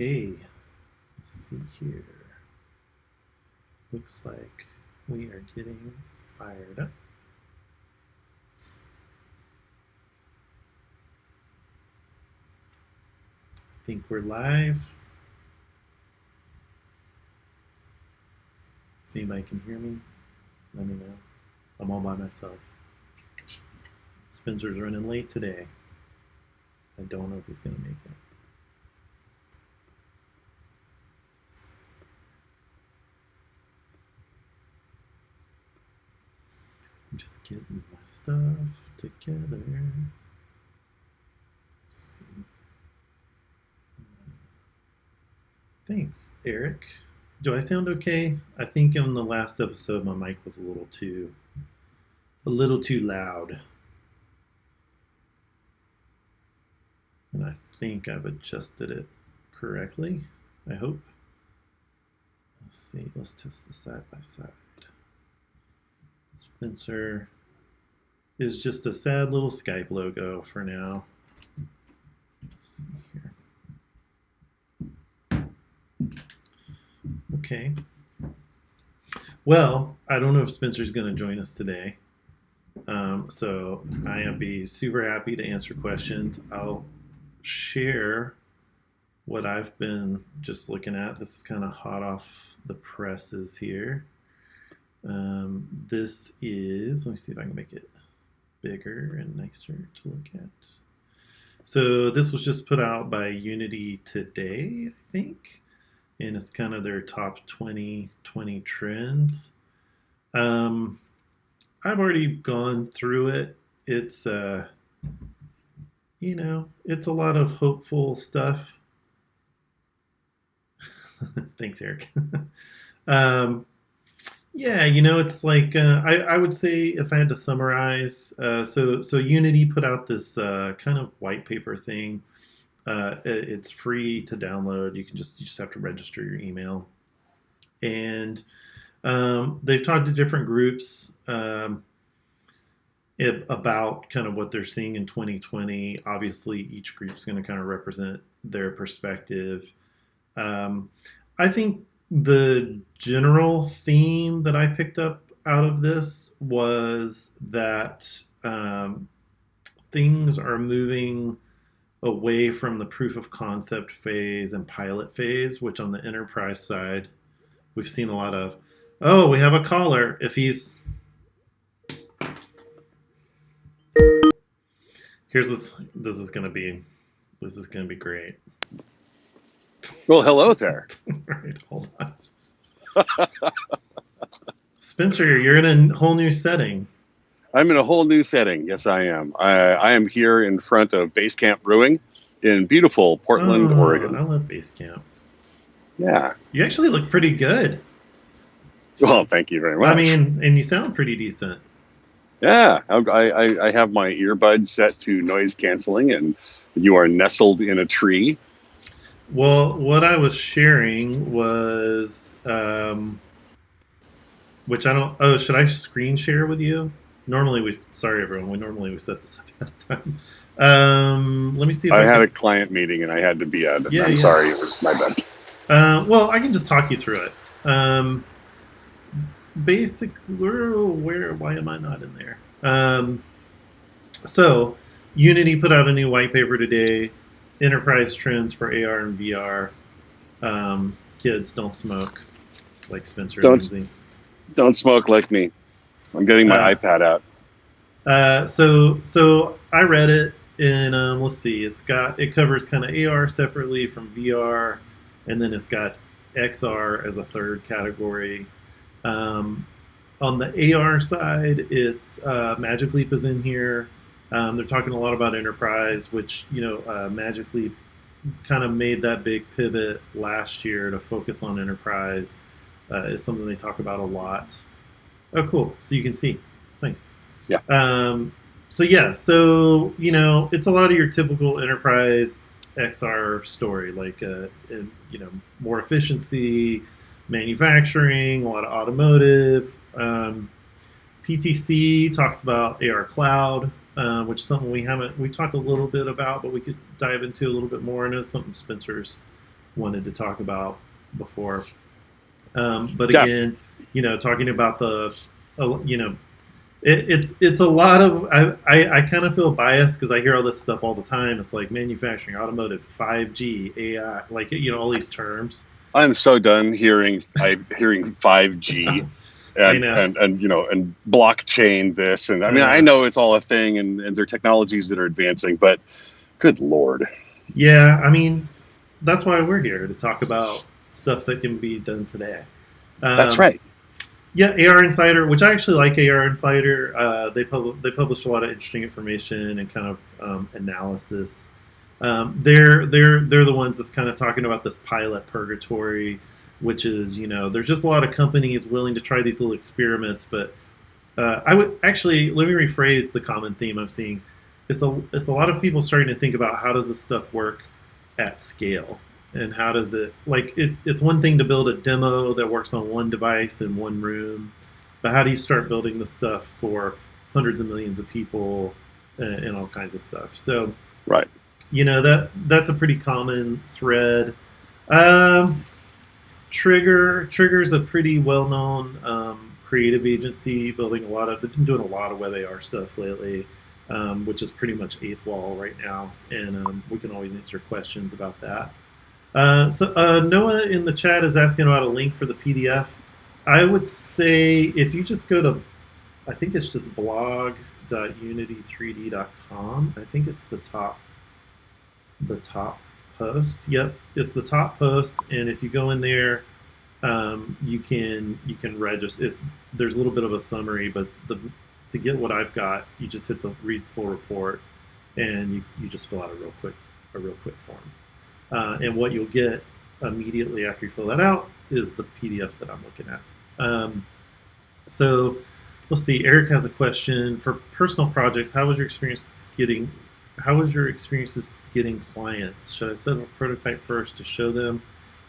Okay, let's see here. Looks like we are getting fired up. I think we're live. If anybody can hear me, let me know. I'm all by myself. Spencer's running late today. I don't know if he's going to make it. I'm just getting my stuff together. Let's see. Thanks, Eric. Do I sound okay? I think in the last episode my mic was a little too loud. And I think I've adjusted it correctly, I hope. Let's see, let's test the side by side. Spencer is just a sad little Skype logo for now. Let's see here. Okay. Well, I don't know if Spencer's going to join us today. So I'll be super happy to answer questions. I'll share what I've been just looking at. This is kind of hot off the presses here. This is, let me see if I can make it bigger and nicer to look at. So this was just put out by Unity today, I think, and it's kind of their top 20 trends. I've already gone through it. It's it's a lot of hopeful stuff. Thanks, Eric. Yeah, it's like I would say if I had to summarize, so Unity put out this kind of white paper thing. It's free to download. You just have to register your email, and they've talked to different groups about kind of what they're seeing in 2020. Obviously, each group's going to kind of represent their perspective. I think the general theme that I picked up out of this was that things are moving away from the proof of concept phase and pilot phase, which on the enterprise side, we've seen a lot of, oh, we have a caller. If he's... Here's this. This is gonna be great. Well, hello there. All right, hold on. Spencer, you're in a whole new setting. I'm in a whole new setting. Yes, I am. I am here in front of Basecamp Brewing in beautiful Portland, Oregon. I love Basecamp. Yeah. You actually look pretty good. Well, thank you very much. I mean, and you sound pretty decent. Yeah, I have my earbuds set to noise canceling, and you are nestled in a tree. Well, what I was sharing was, which I don't. Oh, should I screen share with you? Sorry everyone. Normally we set this up ahead of time. Let me see if I had a client meeting and I had to be at it. I'm sorry, it was my bad. Well, I can just talk you through it. Basically, why am I not in there? So Unity put out a new white paper today, enterprise trends for AR and VR. Kids don't smoke, like Spencer Lindsay. Don't smoke like me. I'm getting my iPad out. So I read it, and let's see. It covers kind of AR separately from VR, and then it's got XR as a third category. On the AR side, it's Magic Leap is in here. They're talking a lot about enterprise, which Magic Leap kind of made that big pivot last year to focus on enterprise. Is something they talk about a lot. Oh, cool! So you can see. Nice. Yeah. So it's a lot of your typical enterprise XR story, like more efficiency, manufacturing, a lot of automotive. PTC talks about AR Cloud, which is something we talked a little bit about, but we could dive into a little bit more. I know something Spencer's wanted to talk about before. But Yeah, again, talking about you know, it's a lot of I kind of feel biased because I hear all this stuff all the time. It's like manufacturing, automotive, 5G, AI, like all these terms. I'm so done hearing 5G I and know. and blockchain this, and I I mean I know. know it's all a thing, and there are technologies that are advancing, but good lord. Yeah, I mean, that's why we're here to talk about stuff that can be done today. That's Um, right. yeah, AR Insider, which I actually like AR Insider. They publish a lot of interesting information and kind of analysis. They're the ones that's kind of talking about this pilot purgatory, which is there's just a lot of companies willing to try these little experiments, but I would actually let me rephrase the common theme I'm seeing. It's a lot of people starting to think about how does this stuff work at scale, and how does it's one thing to build a demo that works on one device in one room, but how do you start building this stuff for hundreds of millions of people and all kinds of stuff? So Right. that's a pretty common thread. Um, Trigger's a pretty well known creative agency building a lot of. They've been doing a lot of web AR stuff lately, which is pretty much eighth wall right now, and we can always answer questions about that. Noah in the chat is asking about a link for the PDF. I would say if you just go to, I think it's just blog.unity3d.com. I think it's the top post. Yep, it's the top post, and if you go in there, you can register. There's a little bit of a summary, but to get what I've got, you just hit the read full report, and you just fill out a real quick form. And what you'll get immediately after you fill that out is the PDF that I'm looking at. So let's see. Eric has a question for personal projects. How was your experiences getting clients? Should I set up a prototype first to show them,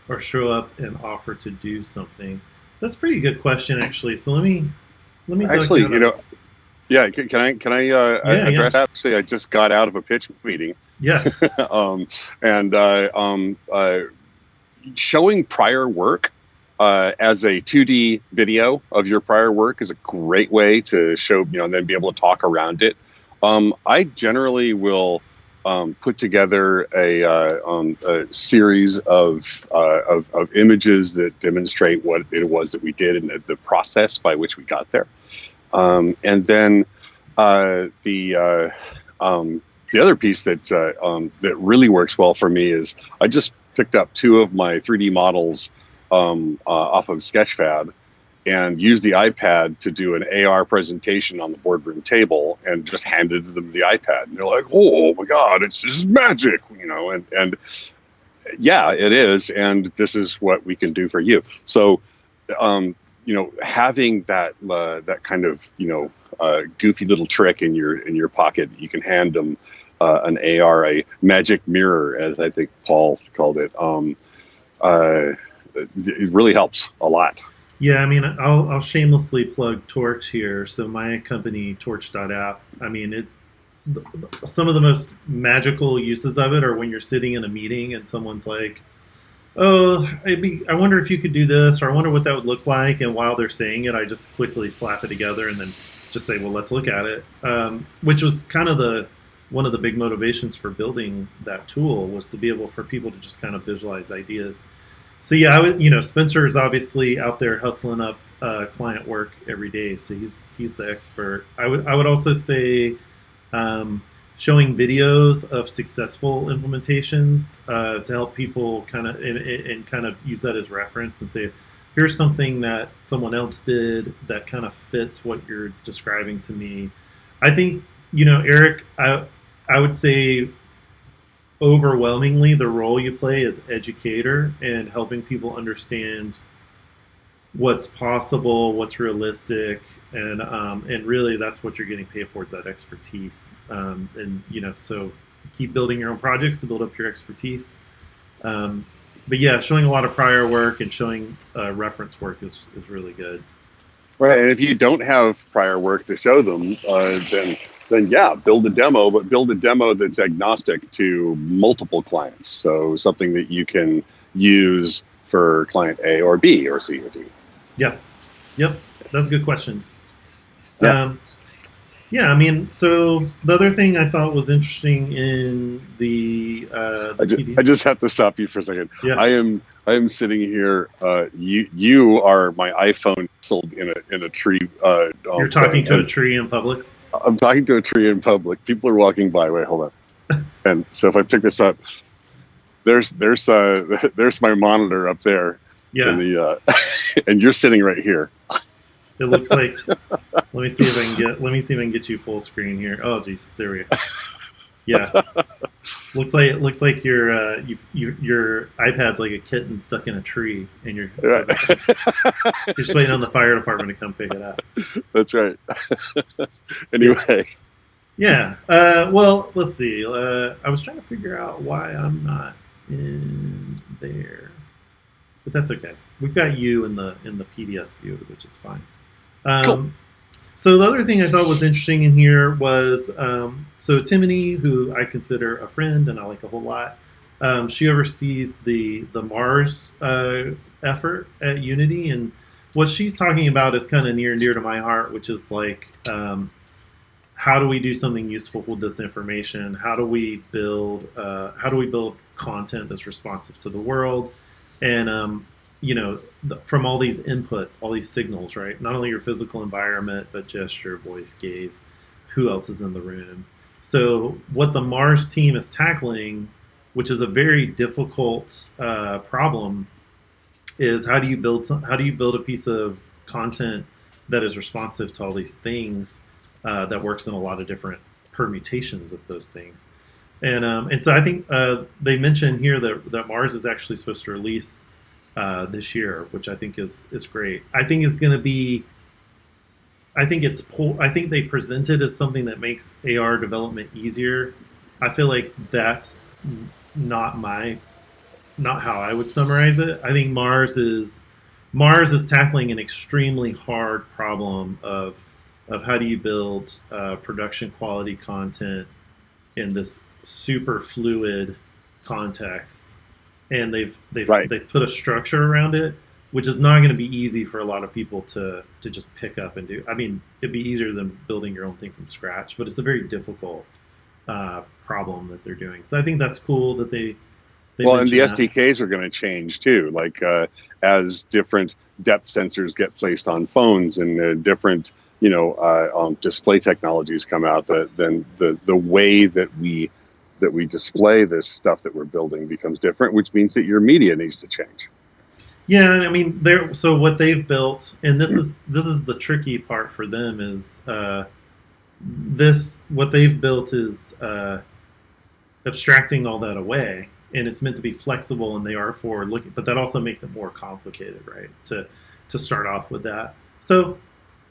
or show up and offer to do something? That's a pretty good question, actually. So let me duck Actually, out of. yeah. Can I Yeah, yeah, address that? Actually, I just got out of a pitch meeting, yeah. and showing prior work as a 2D video of your prior work is a great way to show, and then be able to talk around it. I generally will put together a series of images that demonstrate what it was that we did and the process by which we got there. And then the other piece that really works well for me is I just picked up two of my 3D models off of Sketchfab and used the iPad to do an AR presentation on the boardroom table, and just handed them the iPad. And they're like, "Oh my God, this is magic!" And yeah, it is, and this is what we can do for you. So, having that kind of goofy little trick in your pocket, you can hand them an AR, a magic mirror, as I think Paul called it. It really helps a lot. Yeah, I mean, I'll shamelessly plug Torch here. So my company, Torch.app. I mean, some of the most magical uses of it are when you're sitting in a meeting and someone's like, "Oh, I wonder if you could do this," or "I wonder what that would look like." And while they're saying it, I just quickly slap it together and then just say, "Well, let's look at it." Which was kind of one of the big motivations for building that tool, was to be able for people to just kind of visualize ideas. So yeah, Spencer is obviously out there hustling up client work every day, so he's the expert. I would also say showing videos of successful implementations to help people kind of and kind of use that as reference and say, here's something that someone else did that kind of fits what you're describing to me. I think Eric, I would say overwhelmingly the role you play is educator and helping people understand what's possible, what's realistic, and really that's what you're getting paid for, is that expertise. And so keep building your own projects to build up your expertise. But yeah, showing a lot of prior work and showing reference work is really good. Right, and if you don't have prior work to show them, then yeah, build a demo, but build a demo that's agnostic to multiple clients. So something that you can use for client A or B or C or D. Yep. Yep. That's a good question. Yeah, Um, yeah, I mean, so the other thing I thought was interesting in the I PD. just have to stop you for a second. Yeah, I am sitting here. You are my iPhone nestled in a tree you're talking thing, to a and tree in public. I'm talking to a tree in public. People are walking by. Wait, hold on. And so if I pick this up, there's my monitor up there in Yeah, the and you're sitting right here. it looks like. Let me see if I can get. Let me see if I can get you full screen here. Oh, geez, there we go. Yeah, looks like your iPad's like a kitten stuck in a tree, and Right. you're just waiting on the fire department to come pick it up. That's right. Yeah, Anyway, yeah. Well, let's see. I was trying to figure out why I'm not in there, but that's okay. We've got you in the PDF view, which is fine. cool. Um, so the other thing I thought was interesting in here was so Timony, who I consider a friend and I like a whole lot. She oversees the Mars effort at Unity, and what she's talking about is kind of near and dear to my heart, which is like how do we do something useful with this information? How do we build content that's responsive to the world? And from all these input, all these signals, right? Not only your physical environment, but gesture, voice, gaze, who else is in the room. So what the Mars team is tackling, which is a very difficult problem, is how do you build a piece of content that is responsive to all these things, that works in a lot of different permutations of those things. And so I think they mentioned here that Mars is actually supposed to release this year, which I think is great. I think it's going to be. I think they present it as something that makes AR development easier. I feel like that's not not how I would summarize it. I think Mars is tackling an extremely hard problem of how do you build production quality content in this super fluid context, and Right. they've put a structure around it, which is not going to be easy for a lot of people to just pick up and do. I mean, it'd be easier than building your own thing from scratch, but it's a very difficult problem that they're doing. So I think that's cool that they Well, and the mentioned that. SDKs are going to change too. Like as different depth sensors get placed on phones and different, display technologies come out, then the way that we display this stuff that we're building becomes different, which means that your media needs to change. Yeah, I mean, so what they've built, and this is the tricky part for them is this what they've built is abstracting all that away, and it's meant to be flexible, and they are forward looking, but that also makes it more complicated, right? To start off with that. So,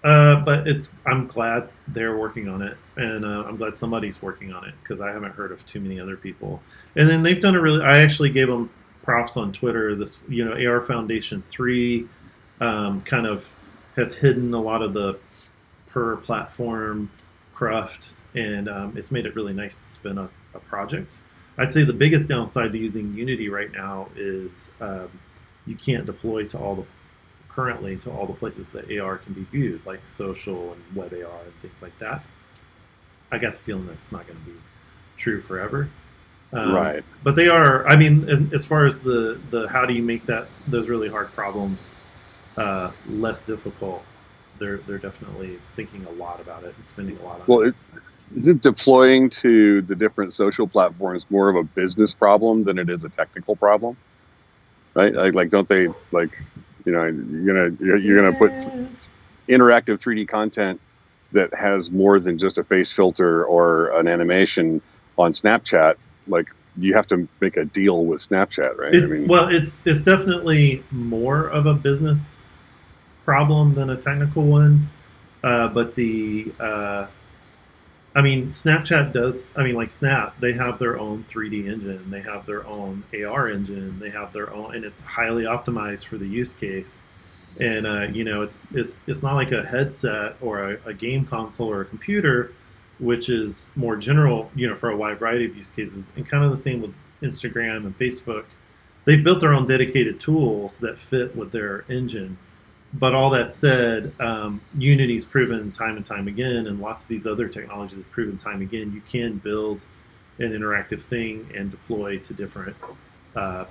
but I'm glad they're working on it, and I'm glad somebody's working on it because I haven't heard of too many other people. And then they've done a really. I actually gave them props on Twitter. This, AR Foundation 3 kind of has hidden a lot of the per platform cruft, and it's made it really nice to spin a project. I'd say the biggest downside to using Unity right now is you can't deploy currently to all the places that AR can be viewed, like social and WebAR and things like that. I got the feeling that's not going to be true forever. Right. But they are. I mean, as far as the how do you make those really hard problems less difficult, they're definitely thinking a lot about it and spending a lot on it. Well, isn't deploying to the different social platforms more of a business problem than it is a technical problem? Right? Like don't they you're gonna put interactive 3D content that has more than just a face filter or an animation on Snapchat? Like you have to make a deal with Snapchat, right? Well, it's definitely more of a business problem than a technical one. But Snapchat does. I mean, like Snap, they have their own 3D engine, they have their own AR engine, they have their own, and it's highly optimized for the use case. And it's not like a headset or a game console or a computer, which is more general, for a wide variety of use cases. And kind of the same with Instagram and Facebook. They've built their own dedicated tools that fit with their engine. But all that said, Unity's proven time and time again, and lots of these other technologies have proven time again, you can build an interactive thing and deploy to different uh,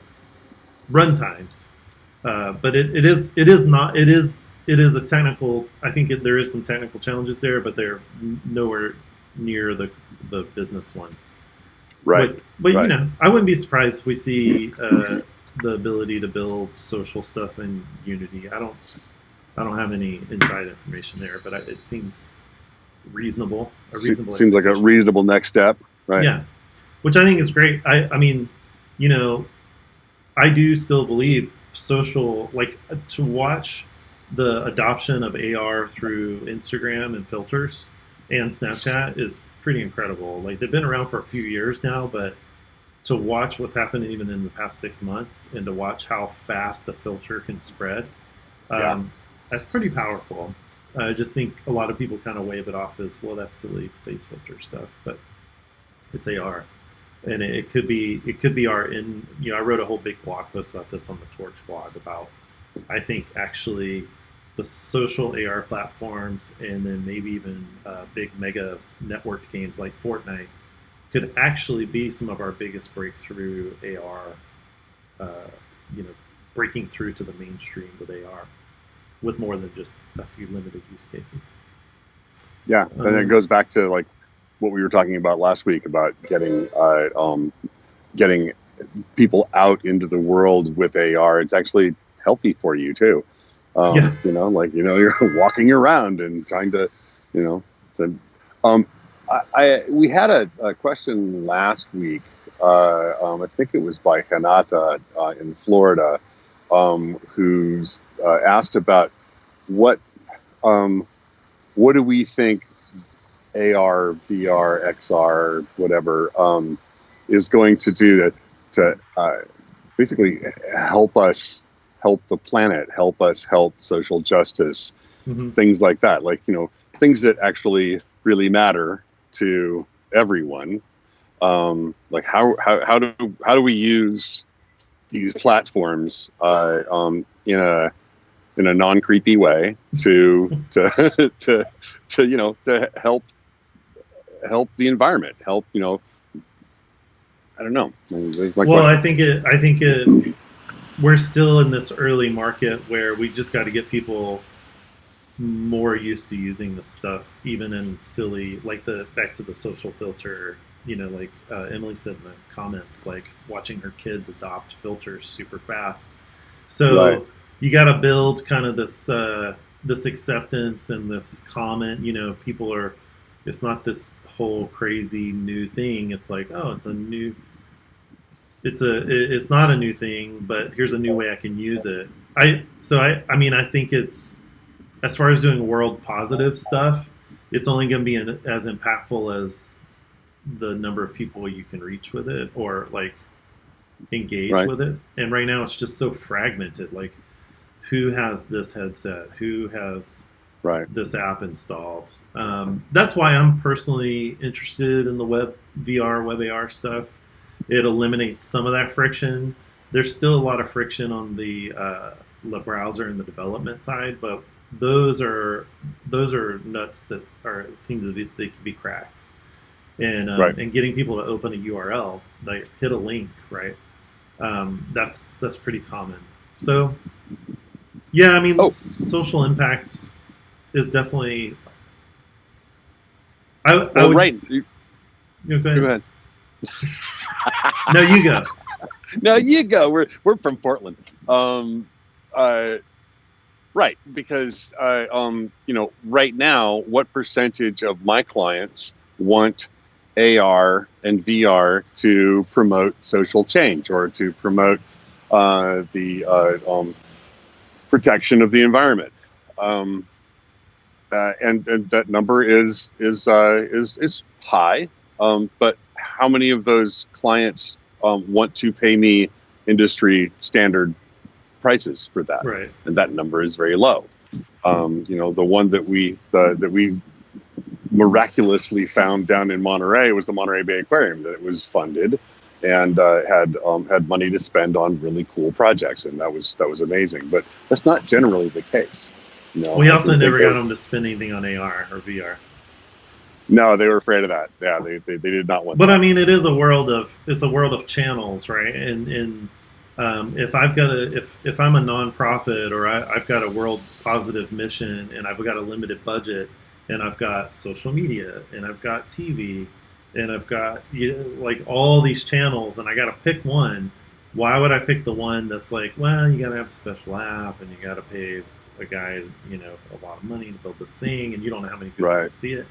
runtimes. But it is a technical. I think there is some technical challenges there, but they're nowhere near the business ones. Right. But Right. I wouldn't be surprised if we see the ability to build social stuff in Unity. I don't have any inside information there, but it seems reasonable. A reasonable Seems like a expectation. reasonable next step. Right. Yeah, which I think is great. I mean, you know, I do still believe social, like to watch the adoption of AR through Instagram and filters and Snapchat is pretty incredible. Like they've been around for a few years now, but to watch what's happened even in the past 6 months and to watch how fast a filter can spread, Yeah. that's pretty powerful. I just think a lot of people kind of wave it off as, well, that's silly face filter stuff, but it's AR, and it could be our in. I wrote a whole big blog post about this on the Torch blog about, I think actually the social AR platforms and then maybe even big mega networked games like Fortnite could actually be some of our biggest breakthrough AR, uh, breaking through to the mainstream with AR with more than just a few limited use cases. Yeah. And it Um, goes back to like what we were talking about last week about getting people out into the world with AR. It's actually healthy for you too. yeah. You're walking around and trying to, you know, to, um, we had a question last week. I think it was by Hanata in Florida, who's asked about what um, what do we think AR, VR, XR, whatever, is going to do to basically help the planet, help us help social justice, Hmm. things like that. Like, things that actually really matter to everyone. Like how do we use these platforms in a non-creepy way to help the environment, help, I don't know. Like Well, what? I think we're still in this early market where we just got to get people more used to using this stuff, even in silly, like the back to the social filter. Like Emily said in the comments, like watching her kids adopt filters super fast. Right, So you got to build kind of this acceptance and this comment. People are. It's not this whole crazy new thing. It's like, oh, it's not a new thing, but here's a new way I can use it. I mean, I think it's, as far as doing world positive stuff, it's only going to be as impactful as the number of people you can reach with it or like engage right, with it. And right now it's just so fragmented. Like, who has this headset? Who has right, this app installed? That's why I'm personally interested in the web VR, web AR stuff. It eliminates some of that friction. There's still a lot of friction on the browser and the development side, but those are nuts that are it seem to be they can be cracked. And right. getting people to open a URL, like hit a link, right? That's pretty common. So yeah, I mean, Oh, social impact is definitely. I well, would. right. Go Go ahead. ahead. No, you go. No, you go. We're from Portland. Uh, right, because right now, what percentage of my clients want AR and VR to promote social change or to promote the protection of the environment? Um, and that number is high. But how many of those clients want to pay me industry standard prices for that, Right. and that number is very low. The one that we miraculously found down in Monterey was the Monterey Bay Aquarium, that it was funded and had money to spend on really cool projects, and that was amazing. But that's not generally the case. We also never got them to spend anything on AR or VR. No, they were afraid of that. Yeah, they did not want. But that. I mean, it's a world of channels, right? And if I've got if I'm a nonprofit, or I've got a world positive mission, and I've got a limited budget, and I've got social media, and I've got TV, and I've got like all these channels, and I got to pick one. Why would I pick the one that's like, well, you got to have a special app, and you got to pay a guy, a lot of money to build this thing, and you don't know how many people Right. see it.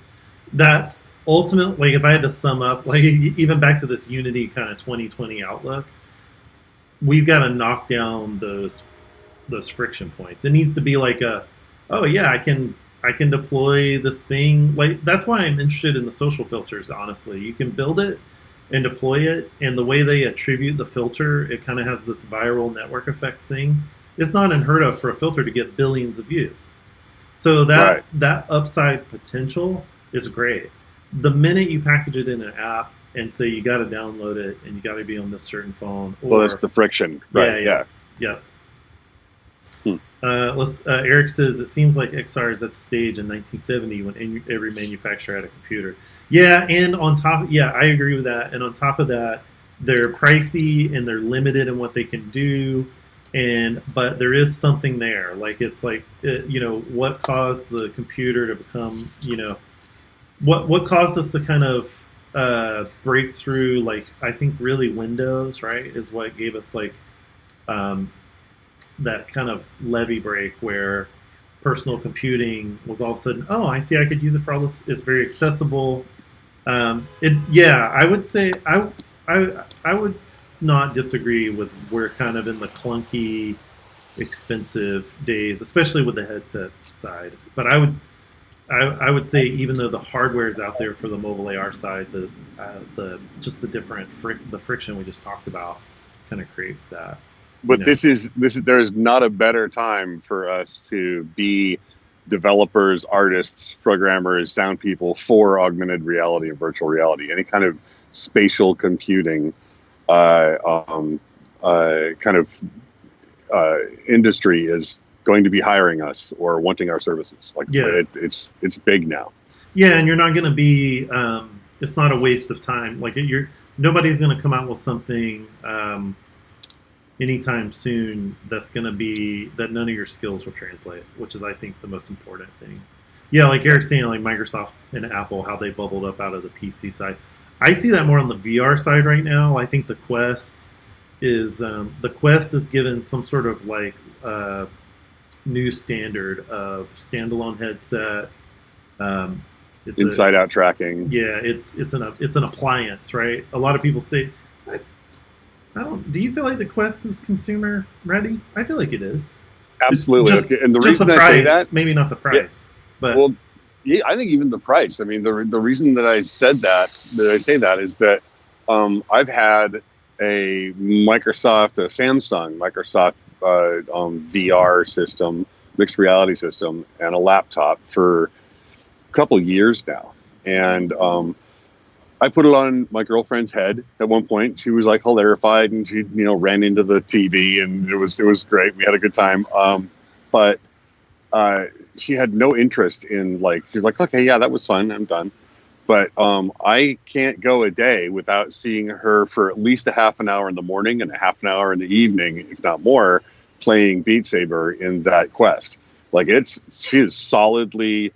That's ultimate. Like, if I had to sum up, like, even back to this Unity kind of 2020 outlook, we've got to knock down those friction points. It needs to be like oh yeah, I can deploy this thing. Like, that's why I'm interested in the social filters. Honestly, you can build it and deploy it, and the way they attribute the filter, it kind of has this viral network effect thing. It's not unheard of for a filter to get billions of views. So that upside potential is great. The minute you package it in an app and say you got to download it and you got to be on this certain phone, well, that's the friction, right? Yeah. Eric says it seems like XR is at the stage in 1970 when every manufacturer had a computer. Yeah, and I agree with that. And on top of that, they're pricey and they're limited in what they can do. But there is something there. Like, it's like, what caused the computer to become, what caused us to kind of break through, like, I think really Windows, right, is what gave us, like, that kind of levee break where personal computing was all of a sudden, oh, I see, I could use it for all this. It's very accessible. I would say I would not disagree with, we're kind of in the clunky, expensive days, especially with the headset side. But I would say, even though the hardware is out there for the mobile AR side, the different the friction we just talked about kind of creates that. But there is not a better time for us to be developers, artists, programmers, sound people for augmented reality and virtual reality. Any kind of spatial computing industry is going to be hiring us or wanting our services. Like, it's big now. Yeah, and you're not going to be. It's not a waste of time. Like, nobody's going to come out with something anytime soon that's going to be that none of your skills will translate, which is, I think, the most important thing. Yeah, like Eric's saying, like Microsoft and Apple, how they bubbled up out of the PC side. I see that more on the VR side right now. I think the Quest is given some sort of like new standard of standalone headset. It's inside-out tracking. Yeah, it's an appliance, right? A lot of people say, do you feel like the Quest is consumer ready? I feel like it is. Absolutely. And the reason price, I say that, maybe not the price, but I think even the price. I mean, the reason that I say that is that I've had a Samsung Microsoft VR system, mixed reality system, and a laptop for a couple of years now, and I put it on my girlfriend's head at one point. She was like hilarified, and she ran into the TV, and it was great. We had a good time, but she had no interest in, like, she was like, okay, yeah, that was fun, I'm done. But I can't go a day without seeing her for at least a half an hour in the morning and a half an hour in the evening, if not more, playing Beat Saber in that Quest. Like, she is solidly,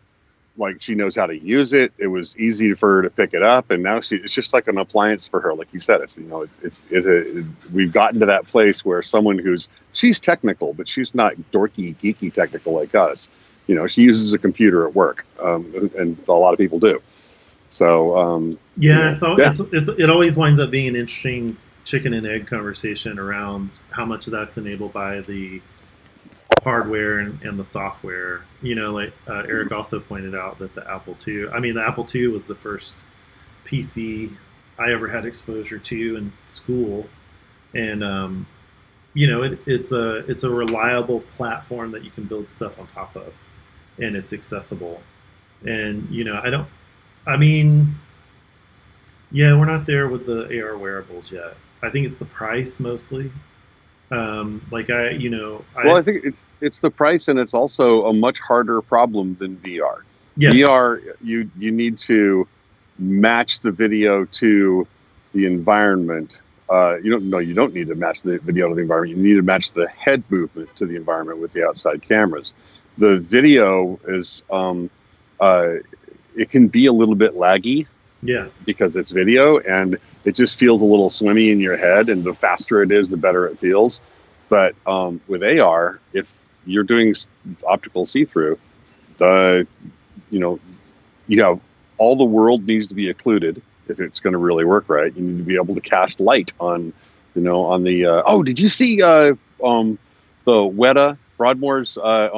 like, she knows how to use it. It was easy for her to pick it up, and now it's just like an appliance for her. Like you said, we've gotten to that place where she's technical, but she's not dorky, geeky technical like us. She uses a computer at work, and a lot of people do. So it always winds up being an interesting chicken and egg conversation around how much of that's enabled by the hardware and the software. Like Eric also pointed out that the Apple II was the first PC I ever had exposure to in school, and it's a reliable platform that you can build stuff on top of, and it's accessible. And I mean, yeah, we're not there with the AR wearables yet. I think it's the price mostly. Like Well, I I think it's the price, and it's also a much harder problem than VR. yeah, VR, you need to match the video to the environment. You don't need to match the video to the environment. You need to match the head movement to the environment with the outside cameras. The video is it can be a little bit laggy yeah, because it's video, and it just feels a little swimmy in your head, and the faster it is, the better it feels. But with AR, if you're doing optical see-through, the you know you have all the world needs to be occluded if it's going to really work right. You need to be able to cast light on the oh, did you see the Weta Broadmoor's uh,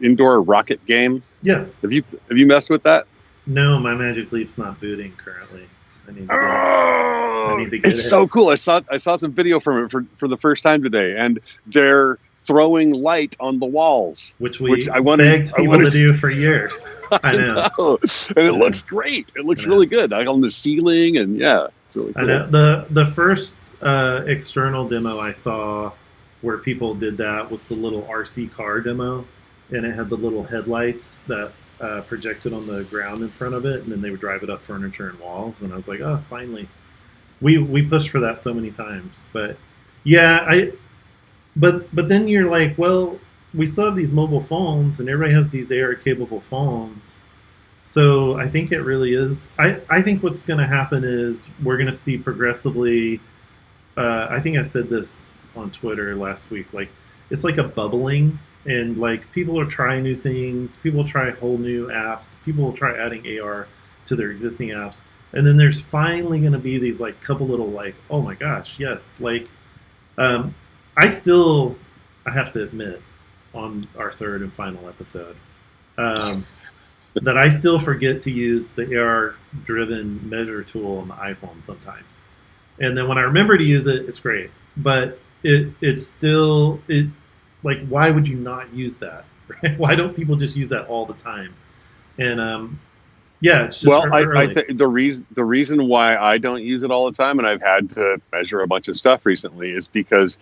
indoor rocket game? yeah. Have you messed with that? No, my Magic Leap's not booting currently. I need to get it. I Oh, need to get it's it. so cool. I saw some video from it for the first time today, and they're throwing light on the walls, Which which we I wanted. begged people to do for years. I I know. know, and it I know. looks great. It I looks know. really good, like on the ceiling, and yeah, it's really I cool. know. The first external demo I saw where people did that was the little RC car demo, and it had the little headlights that projected on the ground in front of it, and then they would drive it up furniture and walls. And I was like, oh, finally. We pushed for that so many times, but yeah, but then you're like, well, we still have these mobile phones, and everybody has these AR capable phones. So I think it really is. I think what's going to happen is we're going to see progressively. I think I said this on Twitter last week. Like it's like a bubbling, and like people are trying new things. People try whole new apps. People will try adding AR to their existing apps, and then there's finally going to be these like couple little like, oh my gosh, yes, like um, I have to admit, on our third and final episode, um, that I still forget to use the AR-driven measure tool on the iPhone sometimes. And then when I remember to use it, it's great. But it's still like, why would you not use that? Right? Why don't people just use that all the time? And yeah, it's just Well, I early. think the reason why I don't use it all the time, and I've had to measure a bunch of stuff recently, is because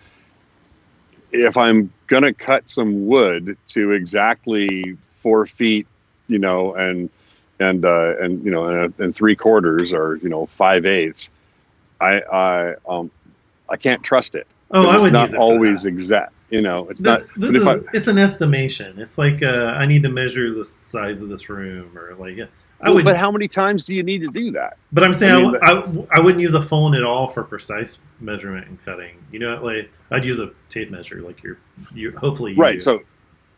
if I'm gonna cut some wood to exactly 4 feet, and 3/4 or 5/8, I can't trust it Oh, because I it's wouldn't not use it for always that. exact. It's not. This But if I is it's an estimation. It's like I need to measure the size of this room, or like yeah, I well, but would. how many times do you need to do that? But I'm I saying mean, I wouldn't use a phone at all for precise measurement and cutting. Like I'd use a tape measure, like you hopefully you right. do.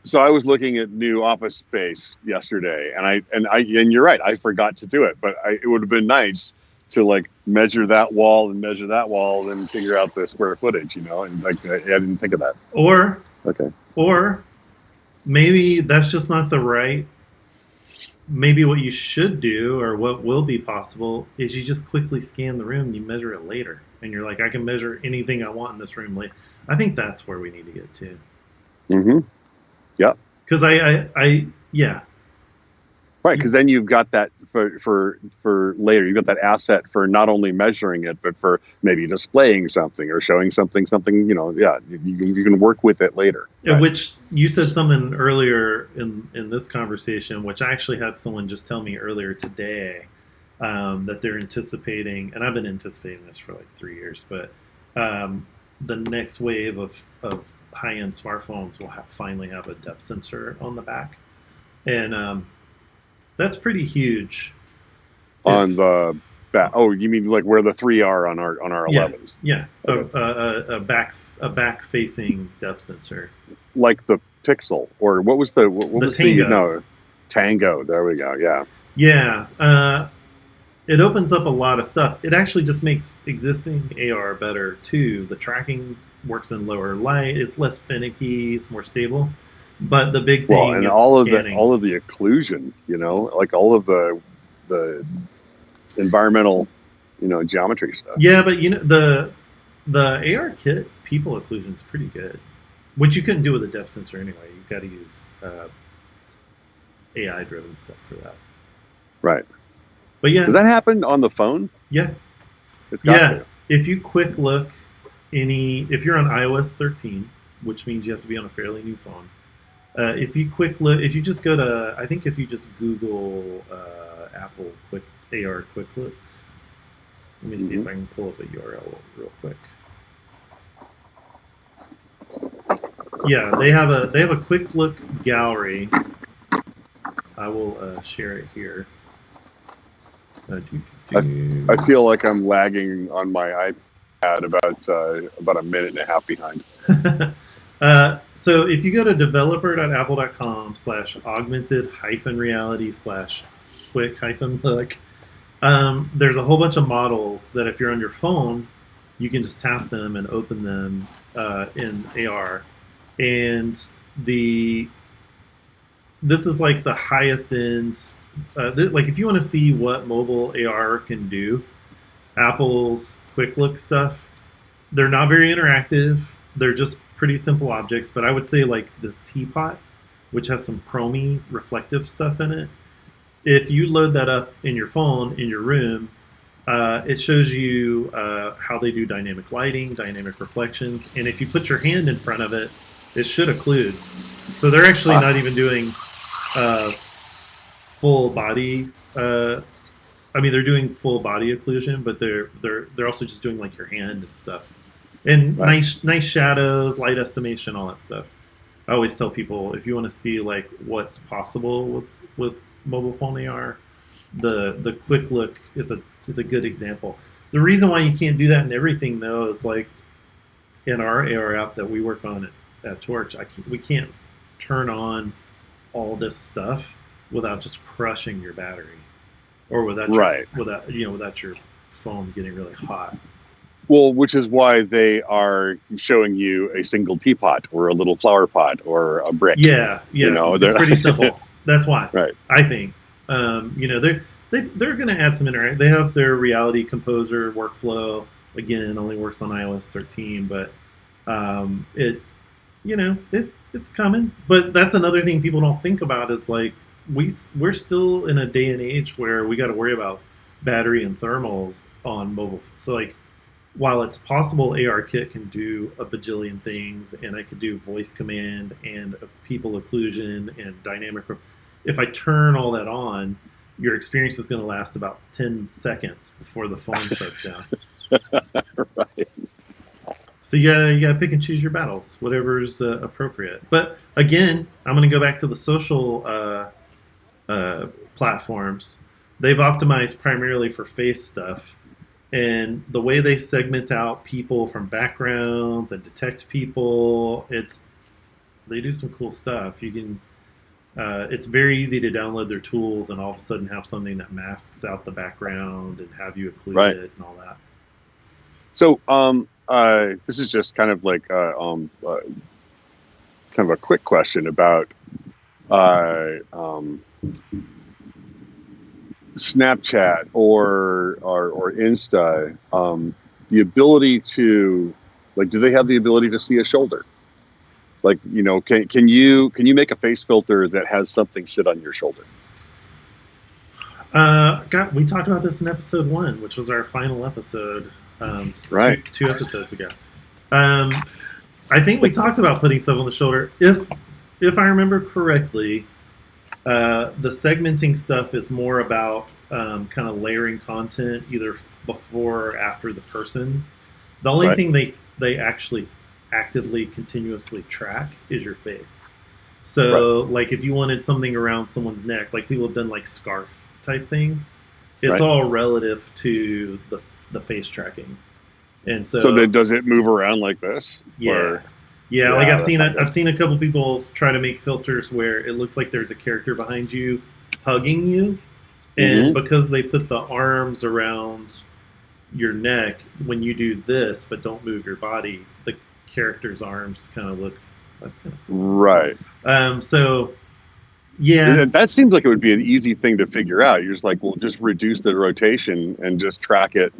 So I was looking at new office space yesterday, and you're right. I forgot to do it, but it would have been nice to like measure that wall and measure that wall and figure out the square footage, and like I didn't think of that. Or Okay. or maybe that's just not the right. Maybe what you should do, or what will be possible, is you just quickly scan the room and you measure it later, and you're like, I can measure anything I want in this room later. I think that's where we need to get to. Mm-hmm. Yep. Because yeah, Right, because then you've got that for later. You've got that asset for not only measuring it, but for maybe displaying something or showing something. Yeah, you can work with it later. Right. which you said something earlier in this conversation, which I actually had someone just tell me earlier today, that they're anticipating, and I've been anticipating this for like 3 years, but the next wave of high-end smartphones will finally have a depth sensor on the back, and that's pretty huge. On If the back. Oh, you mean like where the three are on our yeah, 11s? yeah, Okay. a back facing depth sensor. Like the Pixel, or what The was the Tango. no Tango? There we go. Yeah. Yeah, it opens up a lot of stuff. It actually just makes existing AR better too. The tracking works in lower light. It's less finicky. It's more stable. But the big Well, thing and is scanning. all of the occlusion, like all of the environmental, geometry stuff. Yeah, but The AR kit people occlusion is pretty good, which you couldn't do with a depth sensor anyway. You've got to use AI driven stuff for that. Right. But yeah, Does that happen on the phone? yeah, It's got yeah. to. If you quick look if you're on iOS 13, which means you have to be on a fairly new phone. If you quick look, if you just go to, I think if you just Google Apple AR Quick Look, let me see if I can pull up a URL real quick. Yeah, they have a quick look gallery. I will share it here. I feel like I'm lagging on my iPad about a minute and a half behind. So if you go to developer.apple.com/augmented-reality/quick-look, there's a whole bunch of models that if you're on your phone, you can just tap them and open them in AR. And this is like the highest end. Like if you want to see what mobile AR can do, Apple's Quick Look stuff, they're not very interactive. They're just pretty simple objects. But I would say like this teapot, which has some chromy reflective stuff in it, if you load that up in your phone in your room, it shows you how they do dynamic lighting, dynamic reflections, and if you put your hand in front of it, it should occlude. So they're actually not even doing full body. I mean, they're doing full body occlusion, but they're also just doing like your hand and stuff, and Right. nice shadows, light estimation, all that stuff. I always tell people if you want to see like what's possible with mobile phone AR, the quick look is a good example. The reason why you can't do that in everything though is like in our AR app that we work on at Torch, we can't turn on all this stuff without just crushing your battery, or Right. without your phone getting really hot. Well, which is why they are showing you a single teapot or a little flower pot or a brick. Yeah, it's pretty simple. That's why Right. I think they're going to add some interact. They have their Reality Composer workflow. Again, only works on iOS 13, but it's coming. But that's another thing people don't think about is like we're still in a day and age where we got to worry about battery and thermals on mobile. So like while it's possible ARKit can do a bajillion things and I could do voice command and people occlusion and dynamic, if I turn all that on, your experience is going to last about 10 seconds before the phone shuts down. Right. So you gotta pick and choose your battles, whatever's appropriate. But again, I'm going to go back to the social platforms. They've optimized primarily for face stuff. And the way they segment out people from backgrounds and detect people, they do some cool stuff. You can, it's very easy to download their tools and all of a sudden have something that masks out the background and have you occlude Right. it and all that. So this is just kind of like kind of a quick question about Snapchat or Insta. The ability to, like, do they have the ability to see a shoulder? Like, can you make a face filter that has something sit on your shoulder? We talked about this in episode 1, which was our final episode. Right. Two episodes ago. I think we talked about putting stuff on the shoulder. If I remember correctly, the segmenting stuff is more about kind of layering content either before or after the person. The only Right. thing they actually actively continuously track is your face. So like if you wanted something around someone's neck, like people have done like scarf type things, it's Right. all relative to the face tracking. And so So then does it move around like this? yeah. Or- Yeah, like that's not good. I've seen a couple people try to make filters where it looks like there's a character behind you hugging you, and because they put the arms around your neck when you do this but don't move your body, the character's arms kind of look that's kind of cool. Right. So yeah, That seems like it would be an easy thing to figure out. You're just like, well, just reduce the rotation and just track it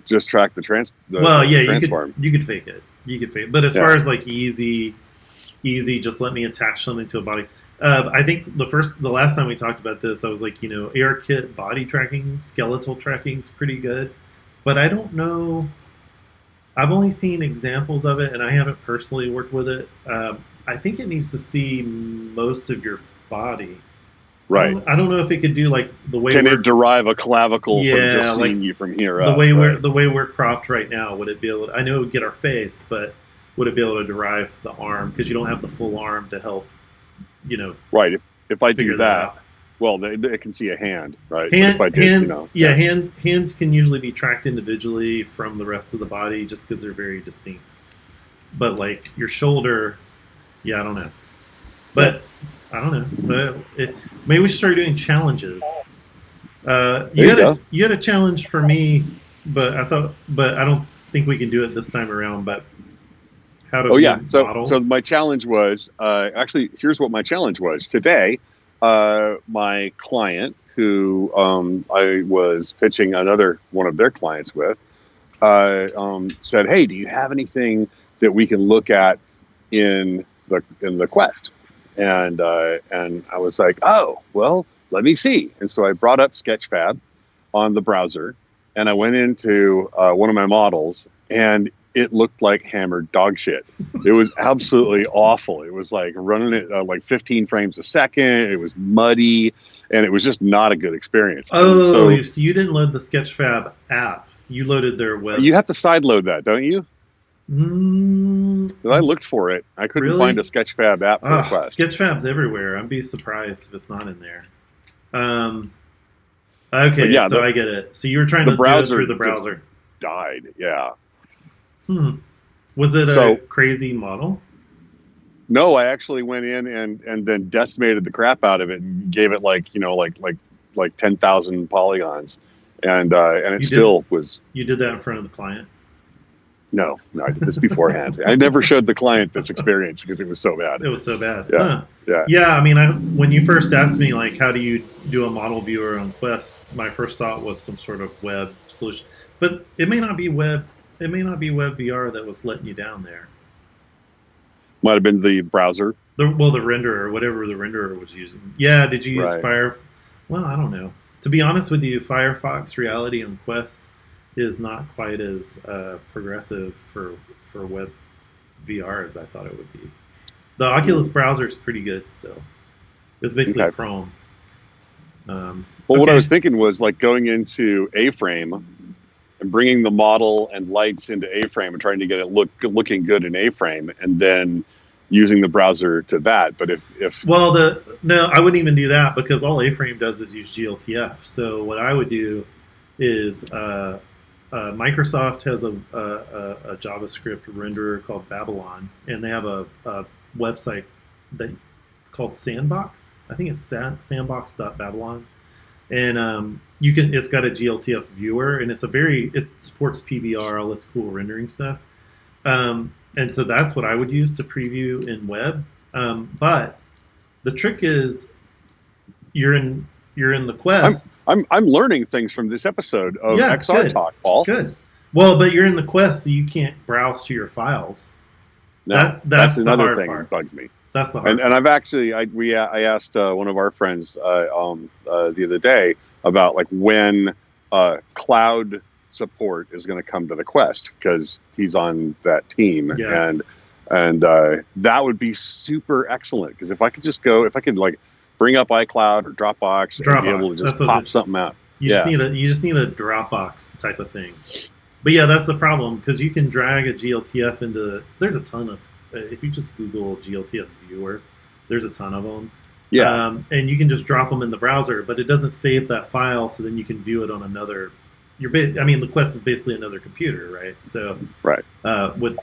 just track the Well, yeah, transform. you could fake it. You could fake it. But as Yeah. far as like easy, just let me attach something to a body. I think the last time we talked about this, I was like, AR Kit body tracking, skeletal tracking is pretty good, but I don't know. I've only seen examples of it, and I haven't personally worked with it. I think it needs to see most of your body. Right. I don't know if it could do like the way Can we're it derive a clavicle from yeah, just like seeing you from here the up? way Right. we're cropped right now. Would it be able to, I know it would get our face, but would it be able to derive the arm, because you don't have the full arm to help Right. If I figure do that that, out. well, it can see a hand, right? But if I did, Hands, yeah, hands can usually be tracked individually from the rest of the body just because they're very distinct. But like your shoulder, yeah, I don't know. But I don't know. Maybe we should start doing challenges. You had a challenge for me, but I don't think we can do it this time around. But how to Oh yeah. view So models? my challenge was actually, here's what my challenge was today. My client, who I was pitching another one of their clients with, said, "Hey, do you have anything that we can look at in the Quest?" And I was like, "Oh, well, let me see." And so I brought up Sketchfab on the browser, and I went into one of my models, and it looked like hammered dog shit. It was absolutely awful. It was like running it like 15 frames a second. It was muddy, and it was just not a good experience. And Oh, so so you didn't load the Sketchfab app. You loaded their web. you have to sideload that, don't you? Mm, Because I looked for it. I couldn't find a really? Sketchfab app for the Quest. Sketchfab's everywhere. I'd be surprised if it's not in there. Um, But okay, yeah, so I get it. So you were trying the to do it browser through the just browser. died. Yeah. Was it a So crazy model? no, I actually went in and then decimated the crap out of it and gave it like 10,000 polygons, and it You did still was. you did that in front of the client? No, I did this beforehand. I never showed the client this experience because it was so bad. It was so bad. Yeah, Huh. yeah. Yeah, I mean, when you first asked me like how do you do a model viewer on Quest, my first thought was some sort of web solution, but it may not be web. It may not be web VR that was letting you down there. Might have been the browser. The renderer, whatever the renderer was using. Yeah, did you use Right. Fire? Well, I don't know. To be honest with you, Firefox Reality on Quest is not quite as progressive for web VR as I thought it would be. The Oculus browser is pretty good still. It's basically Okay. Chrome. Well, what I was thinking was like going into A-frame and bringing the model and lights into A-frame and trying to get it looking good in A-frame, and then using the browser to that. But if Well, no, I wouldn't even do that because all A-frame does is use GLTF. So what I would do is Microsoft has a JavaScript renderer called Babylon, and they have a website that called Sandbox. I think it's sandbox.babylon, and you can. It's got a GLTF viewer, and it supports PBR, all this cool rendering stuff. And so that's what I would use to preview in web. But the trick is you're in the Quest. I'm learning things from this episode of Yeah, XR good. Talk, Paul. Good. Well, but you're in the Quest, so you can't browse to your files. No, That's the another hard thing part. that bugs me. That's the hard And I've actually I asked one of our friends the other day about like when cloud support is going to come to the Quest, because he's on that team. Yeah. And that would be super excellent, because if I could like bring up iCloud or Dropbox and be able to just pop something out. You just need a Dropbox type of thing. But yeah, that's the problem, because you can drag a GLTF into. There's a ton of. If you just Google GLTF viewer, there's a ton of them. Yeah. And you can just drop them in the browser, but it doesn't save that file, so then you can view it on another. The Quest is basically another computer, right? So right.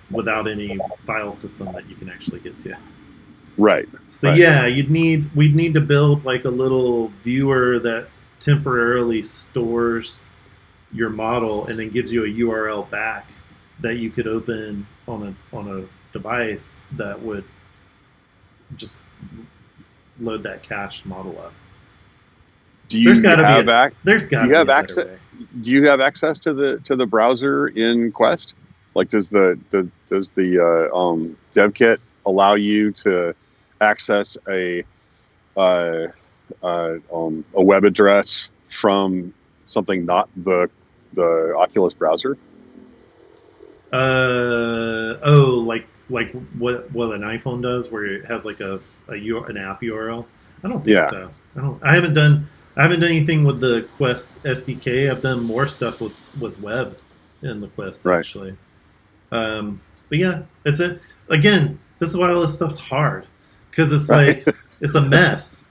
Without any file system that you can actually get to. Right. So right. yeah, we'd need to build like a little viewer that temporarily stores your model and then gives you a URL back that you could open on a device that would just load that cached model up. Do There's you got to be have a there's do got to you be have a better access? way. Do you have access to the browser in Quest? Like, does the dev kit allow you to access a web address from something not the Oculus browser? Oh, like what an iPhone does, where it has like an app URL. I don't think Yeah, so. I haven't done anything with the Quest SDK. I've done more stuff with web in the Quest right, actually. But yeah, again. This is why all this stuff's hard, because it's right, like it's a mess.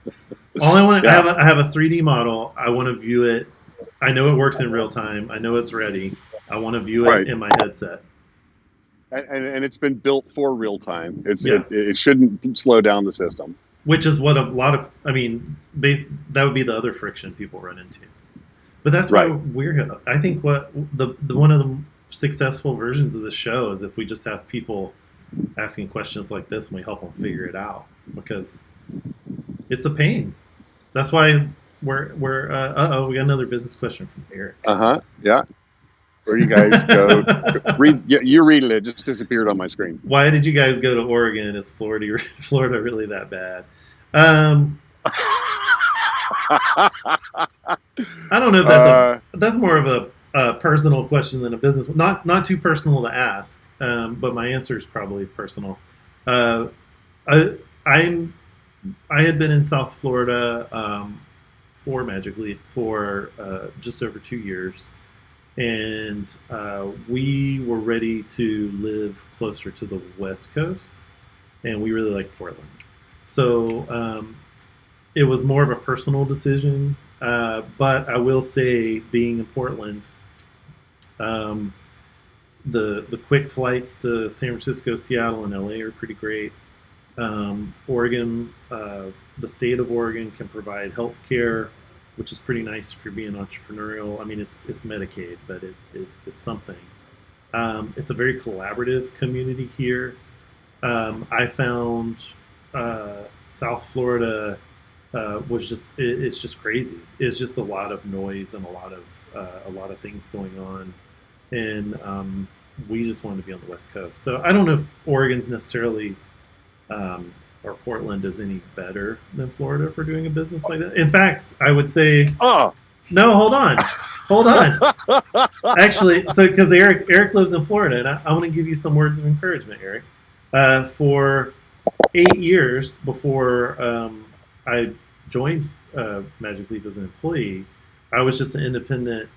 All I want to yeah, I have a 3D model. I want to view it. I know it works in real time. I know it's ready. I want to view it right. in my headset. And it's been built for real time. Yeah, It shouldn't slow down the system. which is what a lot of that would be the other friction people run into. But that's why Right. I think what the one of the successful versions of the show is if we just have people asking questions like this and we help them figure it out, because it's a pain. That's why we got another business question from Eric. Yeah. Where do you guys go? Read. You read it. It just disappeared on my screen. Why did you guys go to Oregon? Is Florida really that bad? Um, I don't know if that's more of a personal question than a business. Not too personal to ask, but my answer is probably personal. Uh, I I'm I had been in South Florida for Magic Leap for just over 2 years, and we were ready to live closer to the West Coast, and we really like Portland. So it was more of a personal decision. But I will say, being in Portland, um, the quick flights to San Francisco, Seattle, and LA are pretty great. Oregon, the state of Oregon can provide health care, which is pretty nice if you're being entrepreneurial. I mean, it's Medicaid, but it's something. It's a very collaborative community here. I found South Florida it's just crazy. It's just a lot of noise and a lot of things going on, and we just wanted to be on the West Coast. So I don't know if Oregon's necessarily or Portland is any better than Florida for doing a business like that. In fact, I would say Oh. no. Hold on. Actually, so because Eric lives in Florida, and I want to give you some words of encouragement, Eric. For 8 years before I joined Magic Leap as an employee, I was just an independent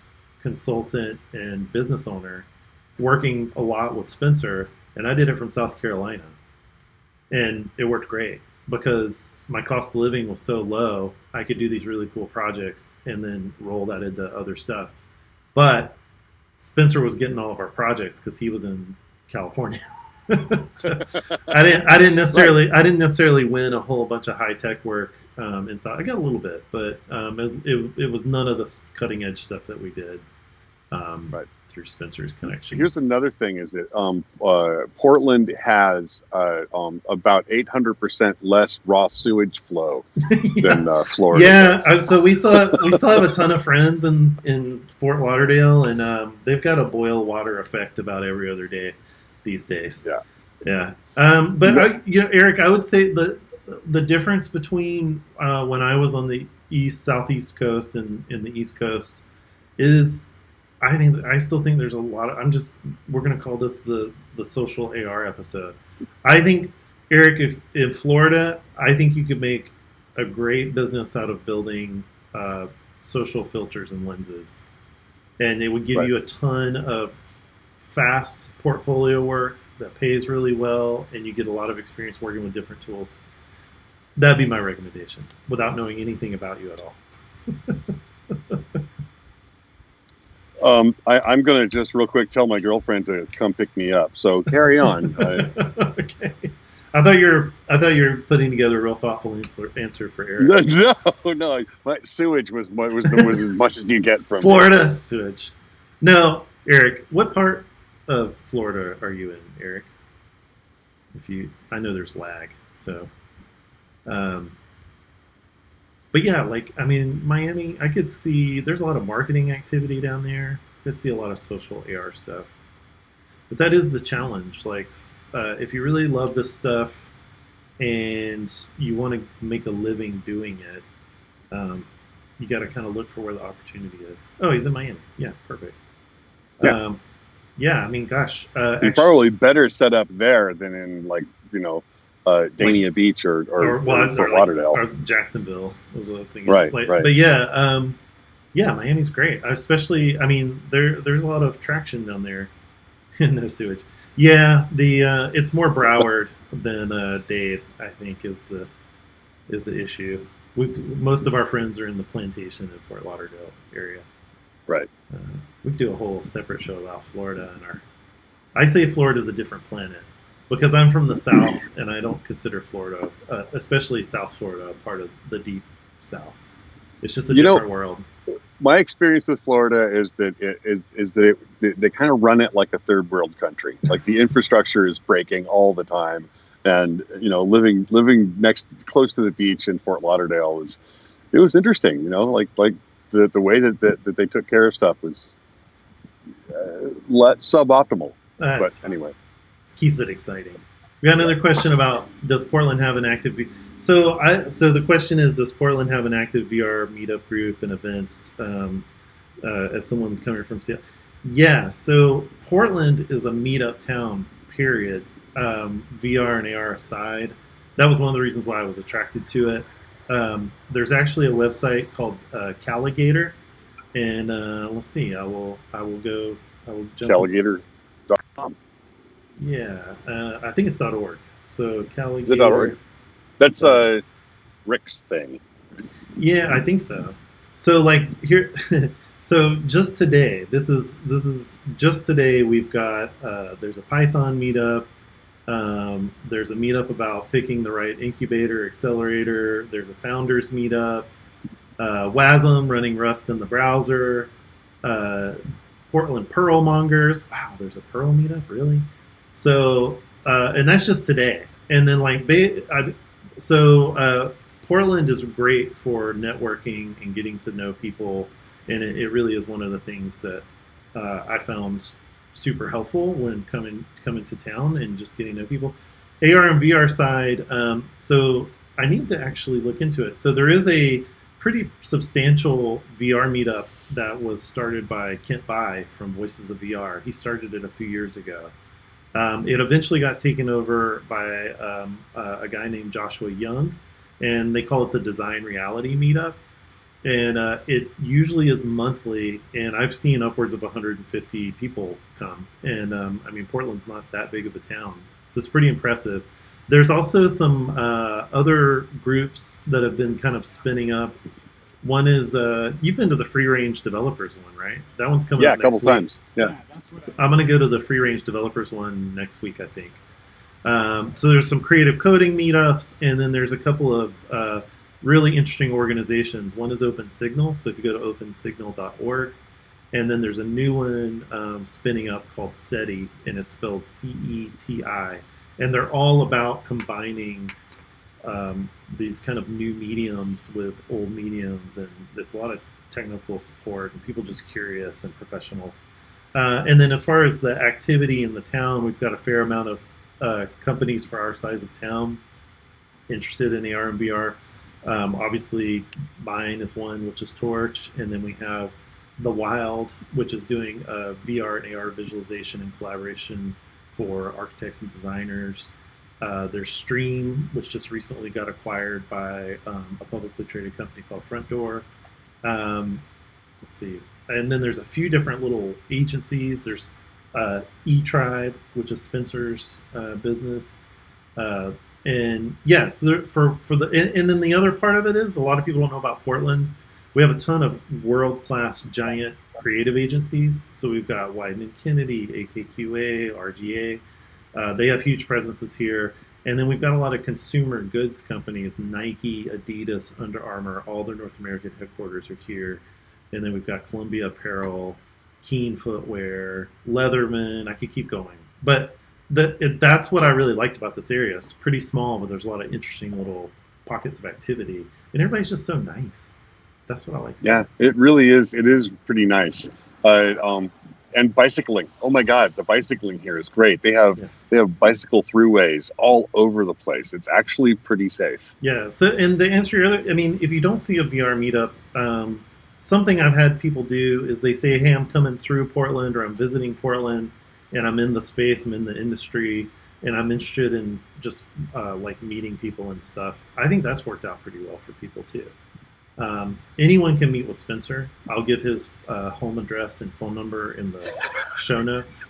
consultant and business owner, working a lot with Spencer, and I did it from South Carolina, and it worked great because my cost of living was so low. I could do these really cool projects and then roll that into other stuff. But Spencer was getting all of our projects because he was in California. So Right. I didn't necessarily win a whole bunch of high tech work inside. I got a little bit, but it was none of the cutting edge stuff that we did Right. through Spencer's connection. Here's another thing: is that Portland has about 800% less raw sewage flow Yeah, than Florida yeah. does. So we still have a ton of friends in Fort Lauderdale, and they've got a boil water effect about every other day these days. Yeah. Yeah. But Eric, I would say the difference between when I was on the southeast coast and in the east coast is, I still think there's a lot of. We're gonna call this the social AR episode. I think, Eric, if in Florida, I think you could make a great business out of building social filters and lenses, and it would give Right. you a ton of fast portfolio work that pays really well, and you get a lot of experience working with different tools. That'd be my recommendation, without knowing anything about you at all. I'm going to just real quick tell my girlfriend to come pick me up. So carry on. Okay. I thought you were putting together a real thoughtful answer for Eric. No. My sewage was as much as you get from me. Florida sewage. No, Eric, what part of Florida are you in, Eric? I know there's lag, so. Um, But yeah, like I mean, Miami, I could see there's a lot of marketing activity down there. I could see a lot of social AR stuff. But that is the challenge. Like, if you really love this stuff and you want to make a living doing it, um, you got to kind of look for where the opportunity is. Oh, he's in Miami. Yeah, perfect. Yeah, Um, yeah, I mean, gosh, you're probably better set up there than in like like Dania Beach or or well, Fort Lauderdale. or Jacksonville was what I was thinking. Right, Like, right. but yeah, yeah, Miami's great. Especially, I mean, there's a lot of traction down there. No sewage. Yeah, the it's more Broward than Dade. I think is the issue. Most of our friends are in the plantation in Fort Lauderdale area. Right. Uh, we could do a whole separate show about Florida and our. I say Florida is a different planet because I'm from the South and I don't consider Florida, especially South Florida, part of the deep South. It's just a You know, different world. my experience with Florida is that they kind of run it like a third world country. Like the infrastructure is breaking all the time, and living next close to the beach in Fort Lauderdale was interesting. Like the way that they took care of stuff was suboptimal. But It's fine. anyway, It keeps it exciting. We got yeah. another question about does Portland have an active so the question is, does Portland have an active VR meetup group and events? As someone coming from Seattle, yeah. So Portland is a meetup town. Period. VR and AR aside, that was one of the reasons why I was attracted to it. There's actually a website called Calligator, and let's see. I will go. I will jump. Alligator.com. Yeah, I think it's .org. So Is it .org? Calligator. That's Dot, Rick's thing. yeah, I think so. So like here, so just today, this is just today. We've got there's a Python meetup. There's a meetup about picking the right incubator accelerator. There's a founders meetup. WASM running Rust in the browser. Uh, Portland Pearl Mongers. Wow, there's a Pearl meetup, really? So, and that's just today. And then so Portland is great for networking and getting to know people, and it really is one of the things that I found super helpful when coming to town and just getting to know people. AR and VR side, so I need to actually look into it. So there is a pretty substantial VR meetup that was started by Kent Bai from Voices of VR. He started it a few years ago. It eventually got taken over by a guy named Joshua Young, and they call it the Design Reality Meetup. And it usually is monthly, and I've seen upwards of 150 people come. And I mean, Portland's not that big of a town, so it's pretty impressive. There's also some other groups that have been kind of spinning up. One is you've been to the Free Range Developers one, right? That one's coming Yeah, up a couple next week. times. Yeah. So I'm going to go to the Free Range Developers one next week, I think. So there's some creative coding meetups, and then there's a couple of really interesting organizations. One is Open Signal, so if you go to opensignal.org, and then there's a new one spinning up called SETI, and it's spelled CETI, and they're all about combining these kind of new mediums with old mediums, and there's a lot of technical support and people just curious and professionals. And then as far as the activity in the town, we've got a fair amount of companies for our size of town interested in AR and VR. Obviously, mine is one, which is Torch, and then we have The Wild, which is doing VR and AR visualization and collaboration for architects and designers. There's Stream, which just recently got acquired by a publicly traded company called Front Door. Let's see. And then there's a few different little agencies. There's E-Tribe, which is Spencer's business. And yes, yeah, so and then the other part of it is a lot of people don't know about Portland. We have a ton of world-class giant creative agencies. So we've got Wieden & Kennedy, AKQA, RGA. They have huge presences here. And then we've got a lot of consumer goods companies, Nike, Adidas, Under Armour, all their North American headquarters are here. And then we've got Columbia Apparel, Keen Footwear, Leatherman. I could keep going. But that's what I really liked about this area. It's pretty small, but there's a lot of interesting little pockets of activity, and everybody's just so nice. That's what I like. Yeah, it really is. It is pretty nice. And bicycling. Oh my God, the bicycling here is great. They have bicycle throughways all over the place. It's actually pretty safe. Yeah. So, and the answer, I mean, if you don't see a VR meetup, something I've had people do is they say, "Hey, I'm coming through Portland, or I'm visiting Portland, and I'm in the space, I'm in the industry, and I'm interested in just like meeting people and stuff." I think that's worked out pretty well for people too. Anyone can meet with Spencer. I'll give his home address and phone number in the show notes.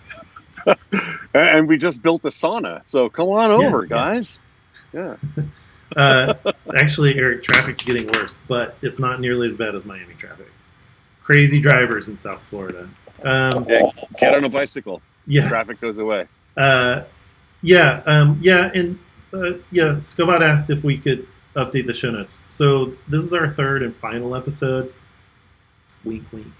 And we just built a sauna, so come on over, guys. Yeah. Actually, Eric, traffic's getting worse, but it's not nearly as bad as Miami traffic. Crazy drivers in South Florida. Get on a bicycle. Yeah. Traffic goes away. And Scobot asked if we could update the show notes. So this is our third and final episode. Wink, wink.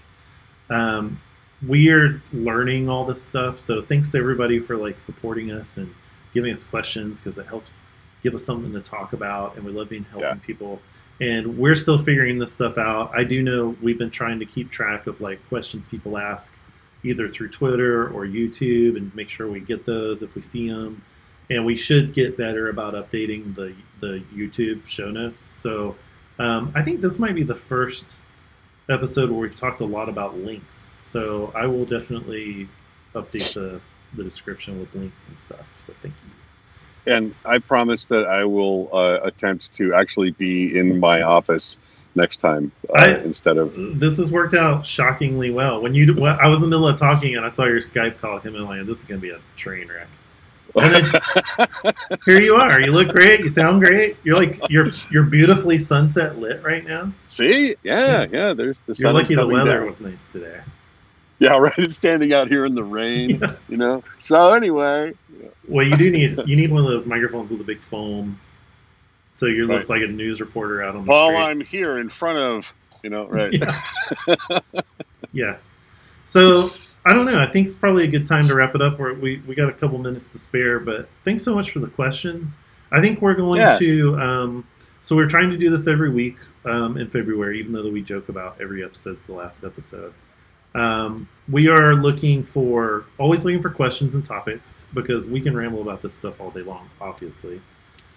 We are learning all this stuff, so thanks to everybody for like supporting us and giving us questions, because it helps give us something to talk about, and we love helping people. And we're still figuring this stuff out. I do know we've been trying to keep track of like questions people ask, either through Twitter or YouTube, and make sure we get those if we see them. And we should get better about updating the YouTube show notes. So I think this might be the first episode where we've talked a lot about links. So I will definitely update the description with links and stuff. So thank you. And I promise that I will attempt to actually be in my office next time instead of. This has worked out shockingly well. I was in the middle of talking and I saw your Skype call come in, like, this is going to be a train wreck. And then here you are. You look great. You sound great. You're beautifully sunset lit right now. See? Yeah. There's the sun. You're lucky the weather down. was nice today. Yeah, right. It's standing out here in the rain. So anyway. Well, you need one of those microphones with a big foam, so you look like a news reporter out on the street. I'm here in front of, right. Yeah. So I don't know. I think it's probably a good time to wrap it up. We got a couple minutes to spare, but thanks so much for the questions. I think we're going to. So we're trying to do this every week in February, even though we joke about every episode's the last episode. We are always looking for questions and topics, because we can ramble about this stuff all day long, obviously.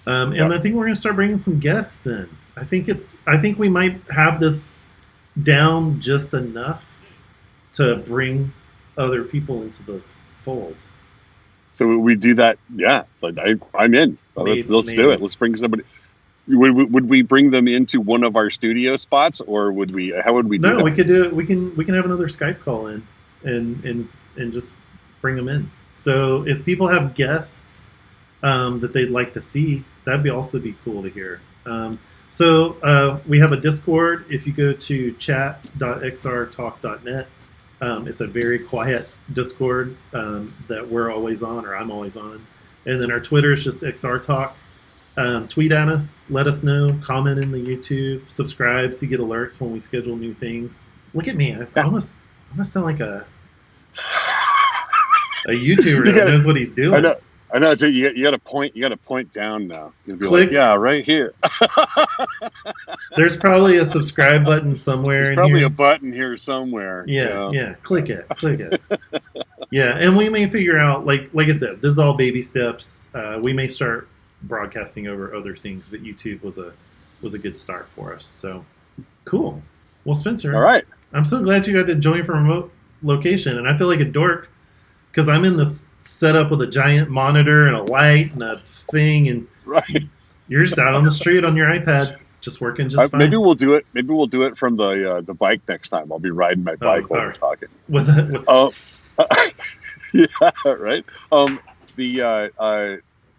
And I think we're going to start bringing some guests in. I think we might have this down just enough to bring other people into the fold. So we do that. Yeah, I'm in. Let's do it. Let's bring somebody. Would we bring them into one of our studio spots, or would we? How would we do that? No, we could do it. We can have another Skype call in, and just bring them in. So if people have guests that they'd like to see, that'd also be cool to hear. So we have a Discord. If you go to chat.xrtalk.net, it's a very quiet Discord that we're always on, or I'm always on. And then our Twitter is just XR Talk. Tweet at us, let us know, comment in the YouTube, subscribe so you get alerts when we schedule new things. Look at me, I almost sound like a YouTuber that knows what he's doing. I know. So you got to point. You got to point down now. You'll be Click. Like, right here. There's probably a subscribe button somewhere. There's probably a button here somewhere. Yeah. Click it. Yeah, and we may figure out, like I said, this is all baby steps. We may start broadcasting over other things, but YouTube was a good start for us. So cool. Well, Spencer. All right. I'm so glad you got to join from a remote location, and I feel like a dork because I'm in this setup with a giant monitor and a light and a thing, and you're just out on the street on your iPad, just working just fine. Maybe we'll do it. Maybe we'll do it from the bike next time. I'll be riding my bike while we're talking. Yeah, right.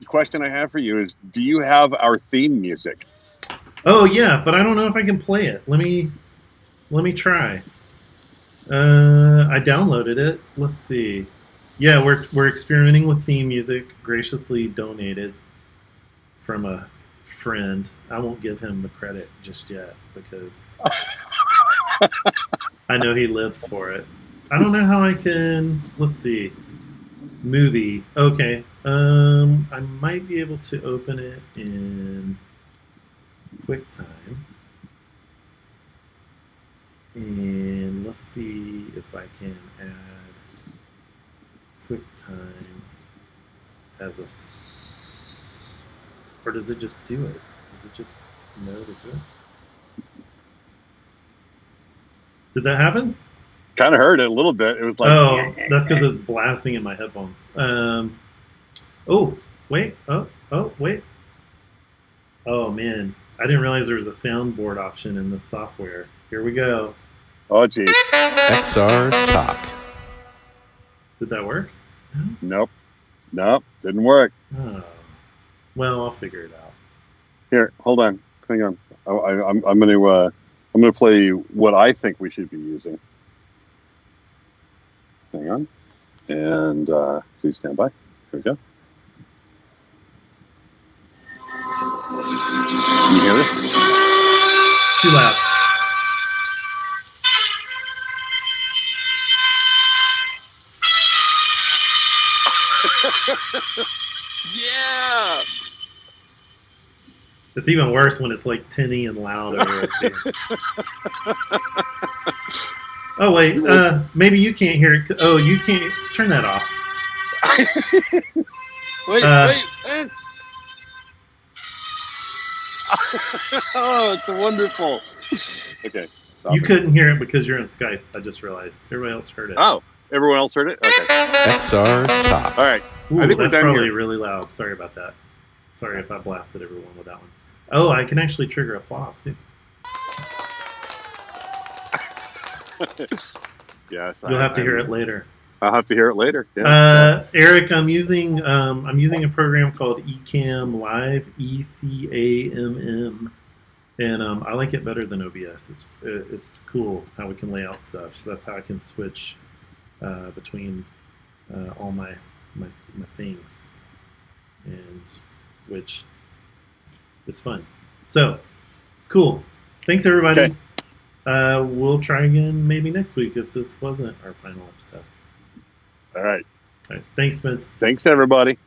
The question I have for you is: do you have our theme music? Oh yeah, but I don't know if I can play it. Let me try. I downloaded it. Let's see. Yeah, we're experimenting with theme music, graciously donated from a friend. I won't give him the credit just yet because I know he lives for it. I don't know how I can. Let's see. Movie. Okay. I might be able to open it in QuickTime. And let's see if I can add QuickTime as a, or does it just do it? Does it just know to do it? Did that happen? Kind of heard it a little bit. It was like, oh, that's because it's blasting in my headphones. Oh, wait. Oh, wait. Oh, man. I didn't realize there was a soundboard option in the software. Here we go. oh, geez. XR Talk. Did that work? Nope. Didn't work. Oh. Well, I'll figure it out. Here, hold on. Hang on. I'm gonna play what I think we should be using. Hang on. And please stand by. Here we go. Can you hear this? Too loud. Yeah. It's even worse when it's like tinny and loud over a speaker. Oh, wait. Maybe you can't hear it. Oh, you can't. Turn that off. wait. Oh, it's wonderful. Okay. You couldn't hear it because you're on Skype. I just realized. Everybody else heard it. Oh, everyone else heard it? Okay. XR Talk. All right. Ooh, I think that's we're done probably here. really loud. Sorry about that. Sorry if I blasted everyone with that one. Oh, I can actually trigger applause too. Yes. You'll have to hear it later. I'll have to hear it later. Yeah. Eric, I'm using a program called Ecamm Live, ECAMM, and I like it better than OBS. It's cool how we can lay out stuff. So that's how I can switch between all my things, and which is fun. So cool. Thanks everybody. Okay. We'll try again maybe next week if this wasn't our final episode. All right. All right. Thanks, Spence. Thanks, everybody.